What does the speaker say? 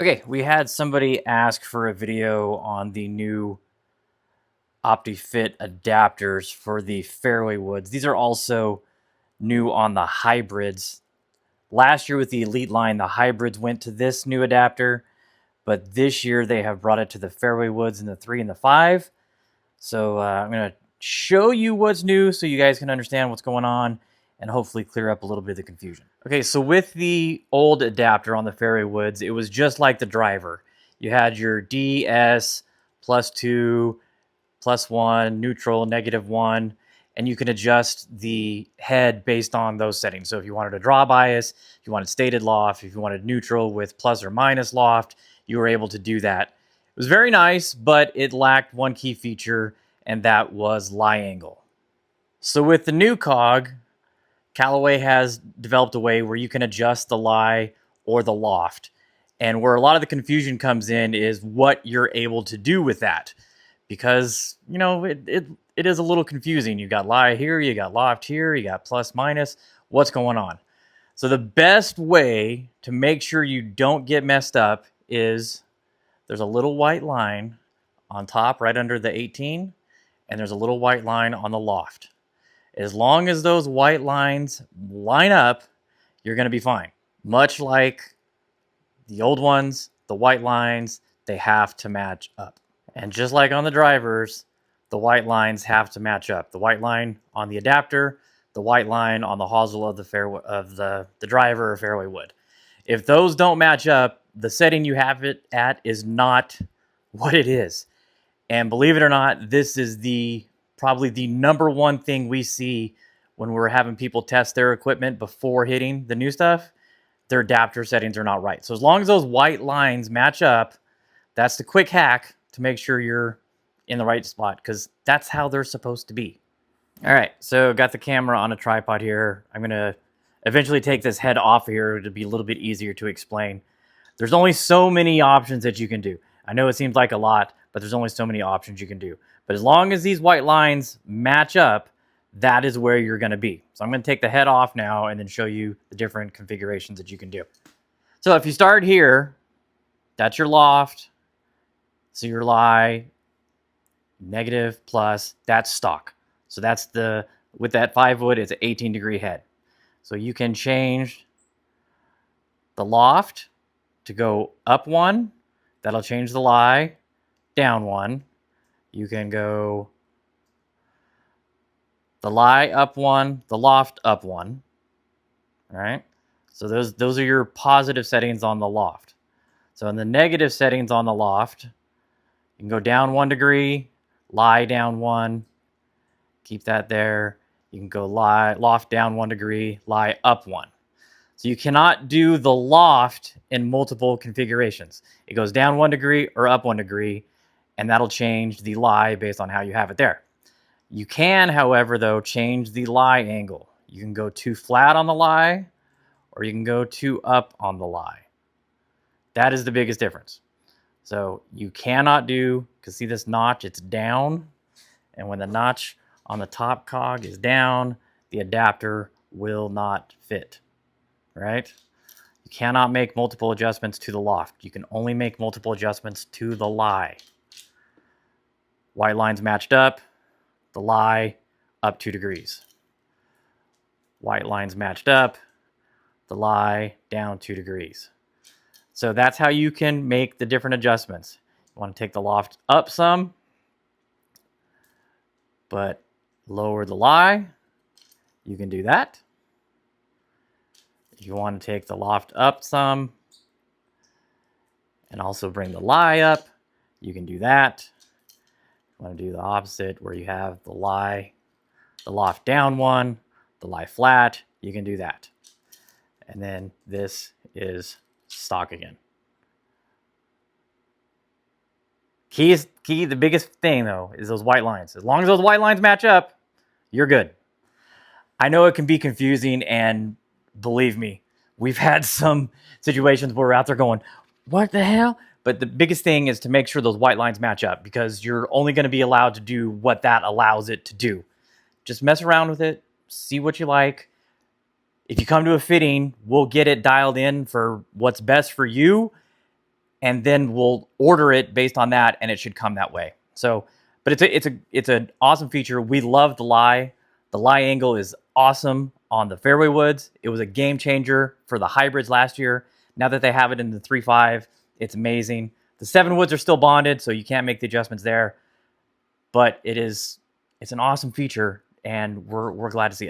Okay, we had somebody ask for a video on the new OptiFit adapters for the fairway woods. These are also new on the hybrids. Last year with the Elite line, the hybrids went to this new adapter, but this year they have brought it to the fairway woods in the 3 and the 5. So I'm going to show you what's new so you guys can understand what's going on and hopefully clear up a little bit of the confusion. Okay, so with the old adapter on the fairway woods, it was just like the driver. You had your DS, +2, +1, neutral, -1, and you can adjust the head based on those settings. So if you wanted a draw bias, if you wanted stated loft, if you wanted neutral with plus or minus loft, you were able to do that. It was very nice, but it lacked one key feature, and that was lie angle. So with the new cog, Callaway has developed a way where you can adjust the lie or the loft. And where a lot of the confusion comes in is what you're able to do with that. Because, you know, it is a little confusing. You got lie here, you got loft here, you got plus, minus. What's going on? So the best way to make sure you don't get messed up is there's a little white line on top right under the 18, and there's a little white line on the loft. As long as those white lines line up, you're going to be fine. Much like the old ones, the white lines, they have to match up. And just like on the drivers, the white lines have to match up. The white line on the adapter, the white line on the hosel of the fairway of the driver or fairway wood. If those don't match up, the setting you have it at is not what it is. And believe it or not, this is probably the number one thing we see when we're having people test their equipment before hitting the new stuff. Their adapter settings are not right. So as long as those white lines match up, that's the quick hack to make sure you're in the right spot, because that's how they're supposed to be. All right, so got the camera on a tripod here. I'm gonna eventually take this head off here to be a little bit easier to explain. There's only so many options that you can do. I know it seems like a lot, but there's only so many options you can do. But as long as these white lines match up, that is where you're going to be. So I'm going to take the head off now and then show you the different configurations that you can do. So if you start here, that's your loft. So your lie, negative, plus, that's stock. So that's with that 5 wood, it's an 18-degree head. So you can change the loft to go up 1. That'll change the lie, down 1. You can go the lie up 1, the loft up 1. All right. So those are your positive settings on the loft. So in the negative settings on the loft, you can go down 1 degree, lie down 1, keep that there. You can go loft down 1 degree, lie up 1. So you cannot do the loft in multiple configurations. It goes down 1 degree or up 1 degree, and that'll change the lie based on how you have it there. You can, however, though, change the lie angle. You can go too flat on the lie, or you can go too up on the lie. That is the biggest difference. So you cannot do, because see this notch, it's down. And when the notch on the top cog is down, the adapter will not fit, right? You cannot make multiple adjustments to the loft. You can only make multiple adjustments to the lie. White lines matched up, the lie up 2 degrees. White lines matched up, the lie down 2 degrees. So that's how you can make the different adjustments. You want to take the loft up some, but lower the lie, you can do that. If you want to take the loft up some and also bring the lie up, you can do that. You want to do the opposite where you have the loft down 1, the lie flat, you can do that. And then this is stock again. The biggest thing though is those white lines. As long as those white lines match up, you're good. I know it can be confusing, and believe me, we've had some situations where we're out there going, what the hell? But the biggest thing is to make sure those white lines match up, because you're only going to be allowed to do what that allows it to do. Just mess around with it, see what you like. If you come to a fitting, we'll get it dialed in for what's best for you. and then we'll order it based on that, and it should come that way. So, but it's an awesome feature. We love the lie. The lie angle is awesome on the fairway woods. It was a game changer for the hybrids last year. Now that they have it in the 3.5, it's amazing. The 7 woods are still bonded, so you can't make the adjustments there. But it's an awesome feature, and we're glad to see it.